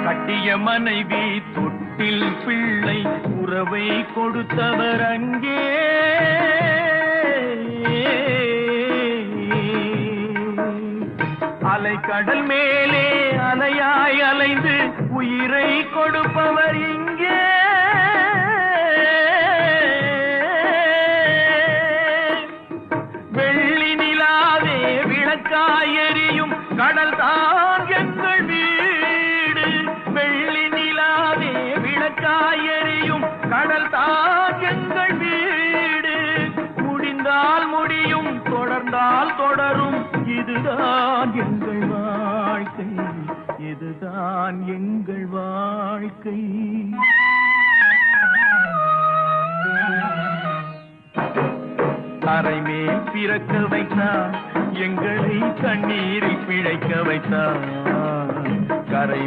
கட்டிய மனைவி தொட்டில் பிள்ளை உறவை கொடுத்தவர் அங்கே. அலைக்கடல் மேலே அலையாய் அலைந்து உயிரை கொடுப்பவர் இங்கே. வெள்ளி நிலாவே விளக்காய் எரியும் கடல் தான் எங்கள் வீடு. வெள்ளி நிலாவே விளக்காய் எரியும் கடல் தான் எங்கள் வீடு. முடிந்தால் முடியும், தொடர்ந்தால் தொடரும், இதுதான் எங்கள் வாழ்க்கை, இதுதான் எங்கள் வாழ்க்கை. தரைமேல் பிறக்க வைத்தார், எங்களை கண்ணீரில் பிழைக்க வைத்தார். கரை